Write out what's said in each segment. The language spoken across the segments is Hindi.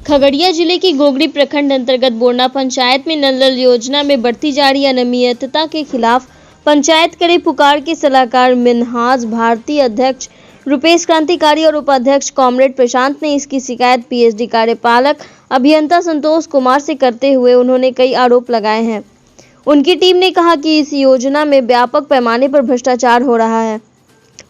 खगड़िया जिले की गोगरी प्रखंड अंतर्गत बोरना पंचायत में नल जल योजना में बढ़ती जा रही अनियमितता के खिलाफ पंचायत करे पुकार के सलाहकार मिन्हाज भारती, अध्यक्ष रुपेश क्रांतिकारी और उपाध्यक्ष कॉमरेड प्रशांत ने इसकी शिकायत पीएचडी कार्यपालक अभियंता संतोष कुमार से करते हुए उन्होंने कई आरोप लगाए हैं। उनकी टीम ने कहा कि इस योजना में व्यापक पैमाने पर भ्रष्टाचार हो रहा है।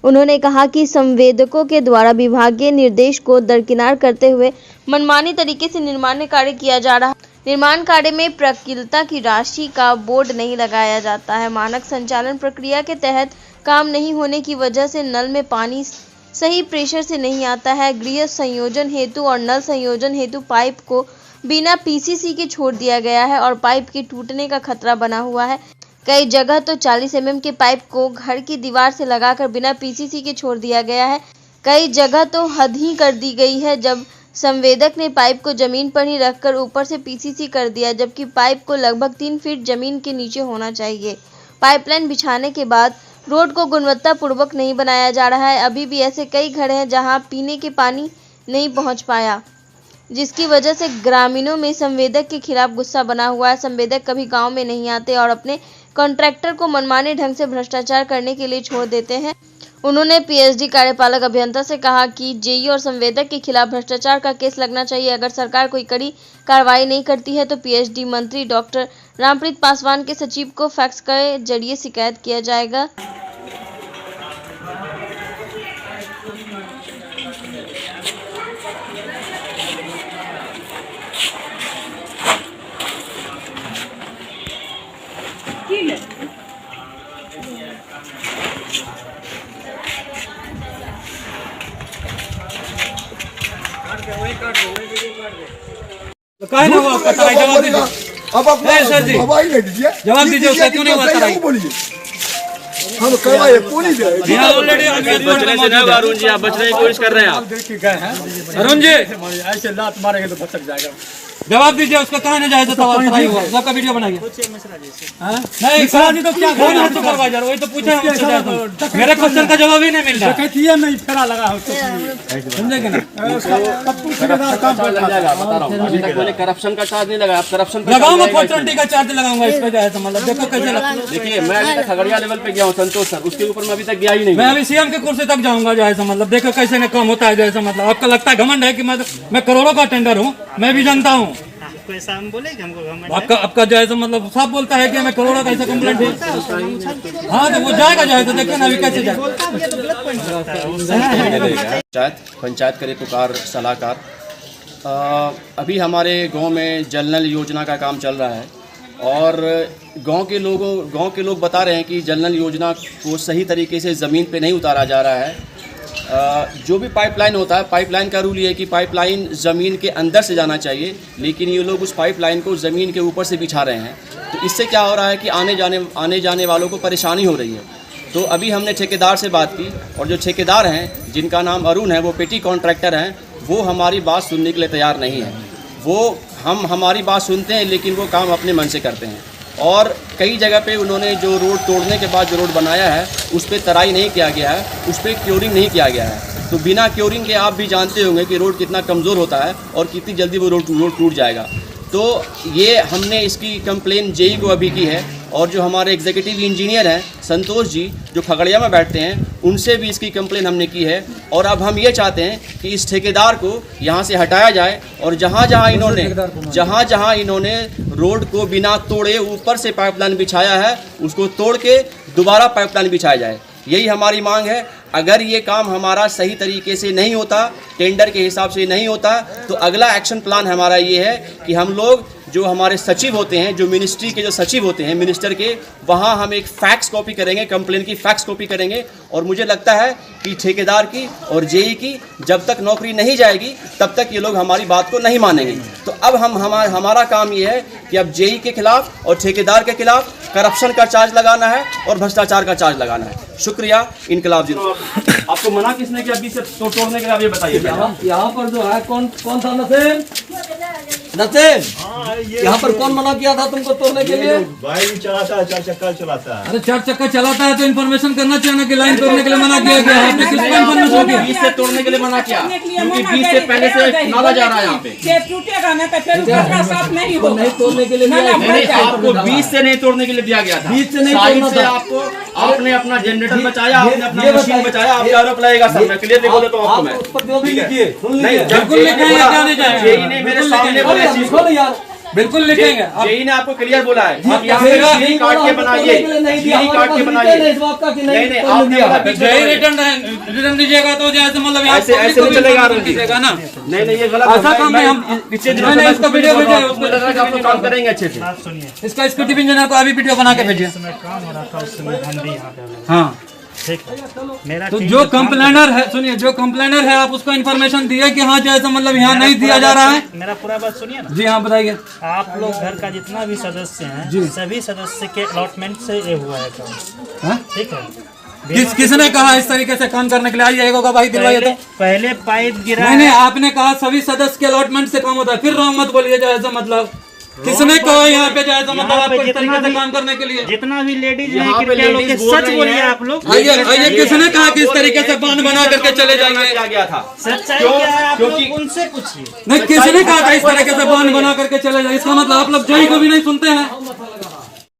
उन्होंने कहा कि संवेदकों के द्वारा विभागीय निर्देश को दरकिनार करते हुए मनमानी तरीके से निर्माण कार्य किया जा रहा है। निर्माण कार्य में प्रकिलता की राशि का बोर्ड नहीं लगाया जाता है। मानक संचालन प्रक्रिया के तहत काम नहीं होने की वजह से नल में पानी सही प्रेशर से नहीं आता है। गृह संयोजन हेतु और नल संयोजन हेतु पाइप को बिना पीसीसी के छोड़ दिया गया है और पाइप के टूटने का खतरा बना हुआ है। कई जगह तो 40 mm के पाइप को घर की दीवार से लगाकर बिना पीसीसी के छोड़ दिया गया है। कई जगह तो हद ही कर दी गई है, जब संवेदक ने पाइप को जमीन पर ही रखकर ऊपर से पीसीसी कर दिया, जबकि पाइप को लगभग 3 फीट जमीन के नीचे होना चाहिए। पाइपलाइन बिछाने के बाद रोड को गुणवत्ता पूर्वक नहीं बनाया जा रहा है। अभी भी ऐसे कई घर हैं जहां पीने के पानी नहीं पहुंच पाया, जिसकी वजह से ग्रामीणों में संवेदक के खिलाफ गुस्सा बना हुआ है। संवेदक कभी गांव में नहीं आते और अपने कॉन्ट्रैक्टर को मनमाने ढंग से भ्रष्टाचार करने के लिए छोड़ देते हैं। उन्होंने पीएचडी कार्यपालक अभियंता से कहा कि जेई और संवेदक के खिलाफ भ्रष्टाचार का केस लगना चाहिए। अगर सरकार कोई कड़ी कार्रवाई नहीं करती है तो पीएचडी मंत्री डॉक्टर रामप्रीत पासवान के सचिव को फैक्स के जरिए शिकायत किया जाएगा। काहे ना हुआ आपका तराई जवाब दीजिए। अब आप सर जी जवाब दीजिए, उसका क्यों नहीं हुआ तराई? बोलिए हम करवाए पुलिस यहाँ ऑलरेडी अरुण जी आप बचने की कोशिश कर रहे हैं। आप अरुण जी ऐसे लात मारेंगे तो भटक जाएगा। जवाब दीजिए, उसका कहाँ नहीं जायजा तराई हुआ? सबका वीडियो बनाइए। नहीं सर जी तो क्या करवा जा रहा, वही तो पूछा। मेरे क्वेश्चन का जवाब ही नहीं मिल रहा। कहती नहीं फेरा लगा हो समझेंगे ना? अभी तक मैंने करप्शन का चार्ज नहीं लगाया। आप करप्शन लगाऊंगा 420 का चार्ज लगाऊंगा इस पे, जाए मतलब देखो कैसे लगता है। देखिए मैं अभी तक खगड़िया लेवल पे गया हूँ संतोष सर, उसके ऊपर मैं अभी तक गया ही नहीं। मैं अभी सीएम के कुर्सी तक जाऊंगा जो है मतलब देखो कैसे न काम होता है। जैसा मतलब आपका लगता है घमंड है कि मैं करोड़ों का टेंडर हूँ, मैं भी जानता हूँ। ऐसा हम बोले कि हमको घमंड है। आपका जो है मतलब साफ बोलता है कि मैं करोड़ों का ऐसा कंप्लेंट है। हाँ तो वो जाएगा जो है तो देखिए ना अभी कैसे जाएगा। पंचायत करे पुकार सलाहकार, अभी हमारे गांव में जल नल योजना का काम चल रहा है और गांव के लोग बता रहे हैं कि जल नल योजना को सही तरीके से ज़मीन पे नहीं उतारा जा रहा है। जो भी पाइपलाइन होता है, पाइपलाइन का रूल ये है कि पाइपलाइन ज़मीन के अंदर से जाना चाहिए, लेकिन ये लोग उस पाइपलाइन को ज़मीन के ऊपर से बिछा रहे हैं। तो इससे क्या हो रहा है कि आने जाने वालों को परेशानी हो रही है। तो अभी हमने ठेकेदार से बात की और जो ठेकेदार हैं जिनका नाम अरुण है, वो पेटी कॉन्ट्रैक्टर हैं, वो हमारी बात सुनने के लिए तैयार नहीं है। वो हमारी बात सुनते हैं लेकिन वो काम अपने मन से करते हैं। और कई जगह पे उन्होंने जो रोड तोड़ने के बाद जो रोड बनाया है उस पर तराई नहीं किया गया है, उस पर क्योरिंग नहीं किया गया है। तो बिना क्योरिंग के आप भी जानते होंगे कि रोड कितना कमज़ोर होता है और कितनी जल्दी वो रोड टूट जाएगा। तो ये हमने इसकी कंप्लेन जेई को अभी की है और जो हमारे एग्जीक्यूटिव इंजीनियर हैं संतोष जी जो खगड़िया में बैठते हैं, उनसे भी इसकी कंप्लेन हमने की है। और अब हम ये चाहते हैं कि इस ठेकेदार को यहाँ से हटाया जाए और जहाँ जहाँ इन्होंने रोड को बिना तोड़े ऊपर से पाइपलाइन बिछाया है उसको तोड़ के दोबारा पाइपलाइन बिछाया जाए। यही हमारी मांग है। अगर ये काम हमारा सही तरीके से नहीं होता, टेंडर के हिसाब से नहीं होता, तो अगला एक्शन प्लान हमारा ये है कि हम लोग जो हमारे सचिव होते हैं, जो मिनिस्ट्री के जो सचिव होते हैं मिनिस्टर के, वहाँ हम एक फैक्स कॉपी करेंगे, कंप्लेन की फैक्स कॉपी करेंगे। और मुझे लगता है कि ठेकेदार की और जेई की जब तक नौकरी नहीं जाएगी तब तक ये लोग हमारी बात को नहीं मानेंगे। तो अब हमारा काम ये है कि अब जेई के खिलाफ और ठेकेदार के खिलाफ करप्शन का चार्ज लगाना है और भ्रष्टाचार का चार्ज लगाना है। शुक्रिया। इनकलाब जी आपको मना किसने किया अभी से तोड़ने के लिए, आप ये बताइए। यहाँ पर जो है कौन था नसीम? नसेम यहाँ पर कौन मना किया था तुमको तोड़ने के लिए? भाई चलाता है, 4 चक्का चलाता है। अरे 4 चक्का चलाता है तो इन्फॉर्मेशन करना चाहिए ना कि लाइन तोड़ने के लिए मना किया गया है। आपने किसको इन्फॉर्मेशन दिया? बीच से तोड़ने के लिए मना किया, क्योंकि बीच से पहले से नाला जा रहा है यहाँ पे। टूटेगा ना तो फिर उसका साफ नहीं होगा। नहीं तोड़ने के लिए नहीं, आपको बीच से नहीं तोड़ने के लिए दिया गया था। बीच से नहीं साइड तोड़ना से था। आपको, आपने अपना जनरेटर बचाया, आपने अपना ये मशीन बताइए, बचाया, आपका आरोप लगेगा सब। मैं क्लियर लिख देता हूँ आपको मैं। उस पर जो भी लिखिए, सुन नहीं, लीजिए। जब बिल्कुल लिखेंगे, क्या नहीं जाएगा। जेई ने मेरे सामने बोला इस चीज को। यार बिल्कुल लिखेंगे। जेई ने आपको क्लियर बोला है, आप यहाँ जेई पे जीरी काट के बनाइए, जीरी काट के बनाइए। नहीं, इस बात का कि नहीं, नहीं आपने बोला बीच में जय रिटर्न दीजिएगा तो जैसे मतलब यहाँ ऐसे public को नहीं भी चलेगा information दीजिएगा ना। नहीं, ये गलत ऐसा काम नहीं, हम पीछे मैंने इसका वीडियो भेजा है, उसको लगा कि आप लोग काम करेंगे अच्छे से। बात सुनिए, इसका एक्जीक्यूटिव इंजीनियर को अभी वीडियो बना के भेजिए। इस समय काम हो रहा था, उस समय हम भी यहाँ पे लगे। हाँ, ठीक है, मेरा तो टीम जो काम कंप्लेनर है, सुनिए, जो कंप्लेनर है आप उसको इन्फॉर्मेशन दिए कि हाँ जैसा मतलब यहाँ नहीं दिया जा रहा है। मेरा पूरा बात सुनिए ना। जी हाँ, बताइए। आप लोग घर का जितना भी सदस्य हैं, सभी सदस्य के अलॉटमेंट से ये हुआ है काम। हाँ? ठीक है, किसने कहा इस तरीके से काम करने के लिए? आइए एक गवाही दिलवाइए तो। पहले पाइप गिरा नहीं, है। आपने कहा सभी सदस्य के अलॉटमेंट से काम होता है, फिर रॉन्ग मत बोलिए जैसा मतलब। किसने कहा यहाँ पे जैसा मतलब यहाँ पे आपको इस जितना तरीके से भी- काम करने के लिए? जितना भी लेडीज यहाँ हैं, पे कृपया लोग के ladies बोल सच रही बोलिए हैं। आप लोग। आइए, किसने कहा कि इस तरीके से बांध बना करके चले जाएंगे? किया गया था। सच्चाई क्यों? क्या है आप लोग क्योंकि- उनसे पूछिए। नहीं, किसने कहा था इस तरीके से बांध बना करके चले जाए? इसका मतलब आप लोग जय को भी नहीं सुनते हैं।